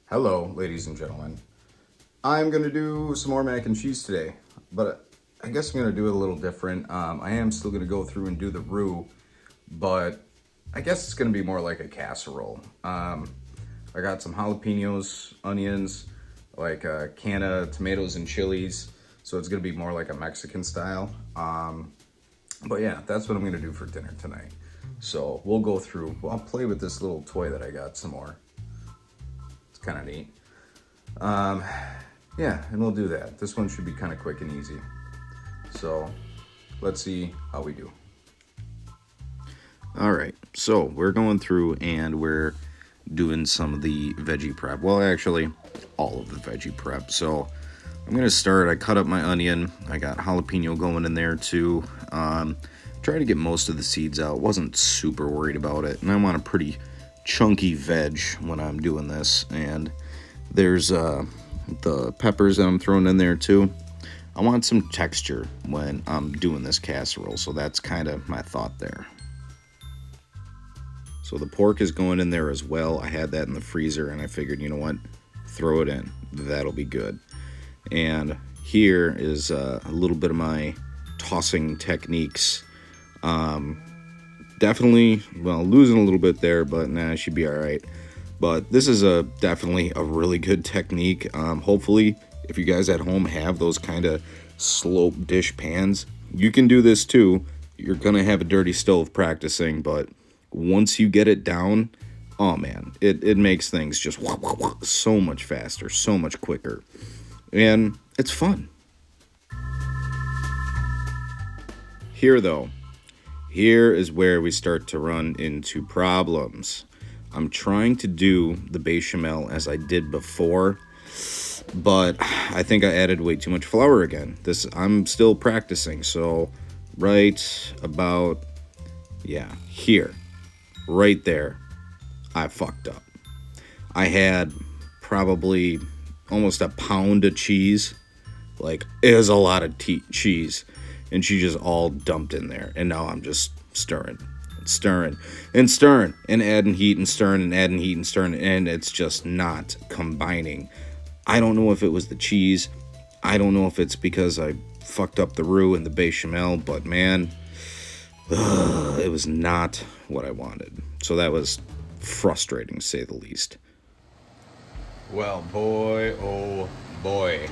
Hello, ladies and gentlemen. I'm gonna do some more mac and cheese today, but I guess I'm gonna do it a little different. I am still gonna go through and do the roux, but I guess it's gonna be more like a casserole. I got some jalapenos, onions, like a can of tomatoes and chilies, so it's gonna be more like a Mexican style. But yeah, that's what I'm gonna do for dinner tonight. So we'll go through. Well, I'll play with this little toy that I got some more. It's kind of neat. Yeah, and we'll do that. This one should be kind of quick and easy. So let's see how we do. All right, so we're going through and we're doing some of the veggie prep. Well, actually, all of the veggie prep. So I'm gonna start. I cut up my onion. I got jalapeno going in there too. Try to get most of the seeds out. Wasn't super worried about it, and I want a pretty chunky veg when I'm doing this. And there's the peppers that I'm throwing in there too. I want some texture when I'm doing this casserole, so that's kind of my thought there. So the pork is going in there as well. I had that in the freezer, and I figured, you know what, throw it in. That'll be good. And here is a little bit of my tossing techniques. Definitely, well, losing a little bit there, but nah, I should be all right. But this is definitely a really good technique. Hopefully, if you guys at home have those kind of slope dish pans, you can do this too. You're gonna have a dirty stove practicing, but once you get it down, oh man, it makes things just so much faster, so much quicker, and it's fun. Here though, here is where we start to run into problems. I'm trying to do the bechamel as I did before, but I think I added way too much flour again. I'm still practicing, so right about, yeah, here, right there, I fucked up. I had probably almost a pound of cheese. Like, it was a lot of cheese, and she just all dumped in there, and now I'm just stirring and adding heat and stirring and adding heat and stirring, and it's just not combining. I don't know if it was the cheese. I don't know if it's because I fucked up the roux and the bechamel, but man, it was not what I wanted. So that was frustrating, to say the least. Well, boy, oh boy.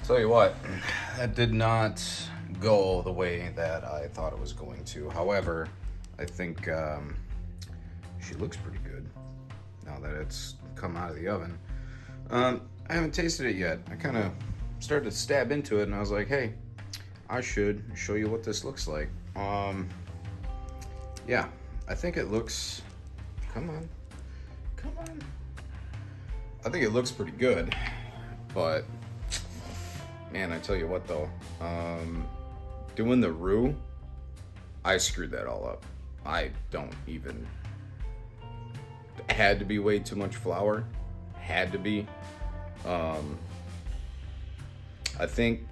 Tell you what, that did not go the way that I thought it was going to. However, I think she looks pretty good now that it's come out of the oven. I haven't tasted it yet. I kind of started to stab into it, and I was like, hey, I should show you what this looks like. Yeah, I think it looks, come on. I think it looks pretty good, but man, I tell you what though, doing the roux, I screwed that all up. I don't even, had to be way too much flour, had to be. I think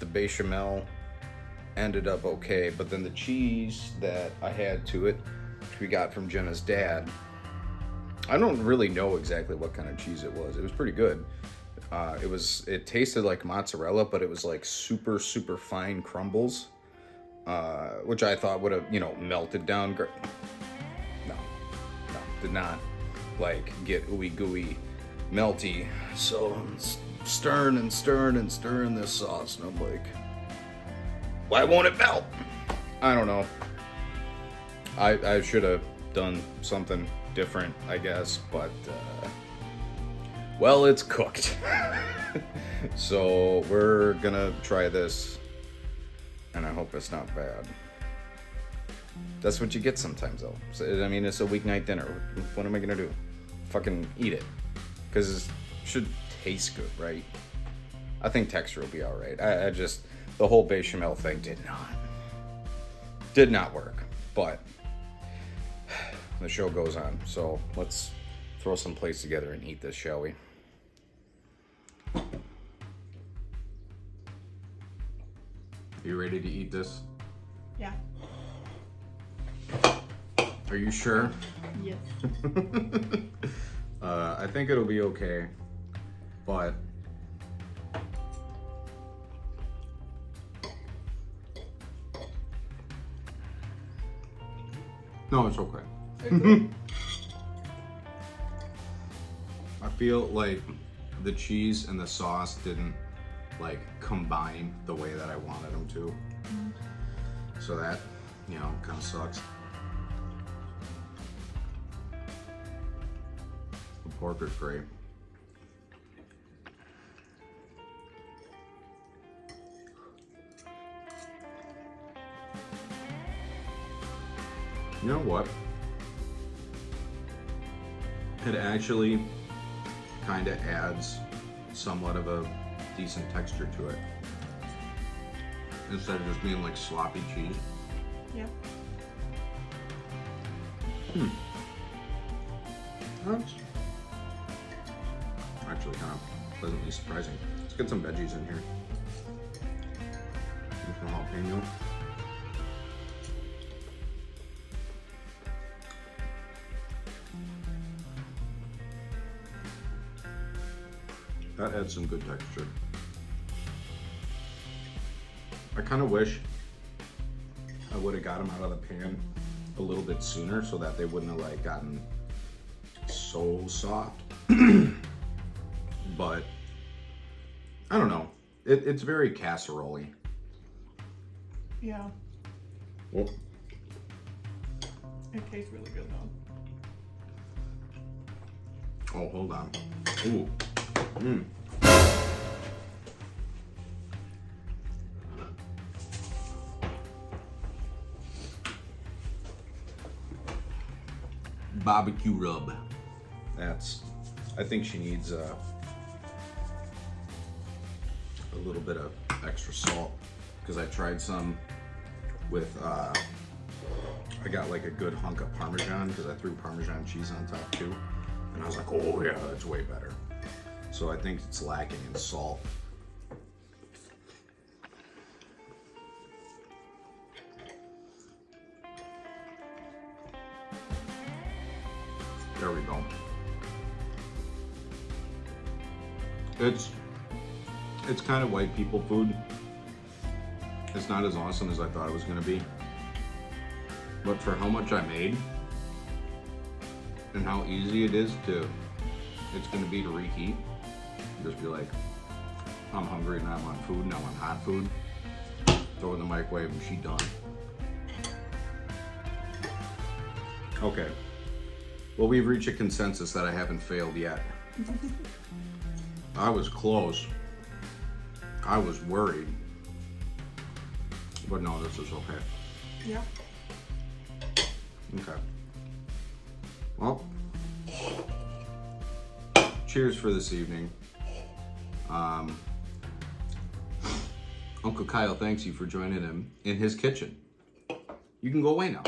the bechamel ended up okay, but then the cheese that I had to it, which we got from Jenna's dad, I don't really know exactly what kind of cheese it was. It was pretty good. It tasted like mozzarella, but it was like super, super fine crumbles, which I thought would have, melted down. No, did not like get ooey gooey, melty. So I'm stirring this sauce, and I'm like, why won't it melt? I don't know. I should have done something different, I guess, but well, it's cooked. So we're gonna try this, and I hope it's not bad. That's what you get sometimes, though. So, I mean, it's a weeknight dinner. What am I gonna do? Fucking eat it, because it should taste good, right? I think texture will be all right. I just, the whole bechamel thing did not work, but the show goes on. So let's throw some plates together and eat this, shall we? You ready to eat this? Yeah. Are you sure? Yes. I think it'll be okay, but no, it's okay. I feel like the cheese and the sauce didn't like combine the way that I wanted them to. So that, you know, kind of sucks. The pork is great. You know what? It actually kind of adds somewhat of a decent texture to it. Instead of just being like sloppy cheese. Yeah. That's actually kind of pleasantly surprising. Let's get some veggies in here. Some jalapeno. That adds some good texture. I kind of wish I would have got them out of the pan a little bit sooner so that they wouldn't have like gotten so soft. But I don't know. It's very casserole-y. Yeah. Well, it tastes really good though. oh, hold on. Ooh. Barbecue rub. I think she needs a little bit of extra salt because I tried some with, I got like a good hunk of Parmesan because I threw Parmesan cheese on top too. And I was like, oh yeah, that's way better. So I think it's lacking in salt. There we go. It's kind of white people food. It's not as awesome as I thought it was gonna be. But for how much I made and how easy it's gonna be to reheat. Just be like, I'm hungry and I want food and I want hot food. Throw it in the microwave and she done. Okay. Well, we've reached a consensus that I haven't failed yet. I was close. I was worried. But no, this is okay. Yeah. Okay. Well, cheers for this evening. Uncle Kyle thanks you for joining him in his kitchen. You can go away now.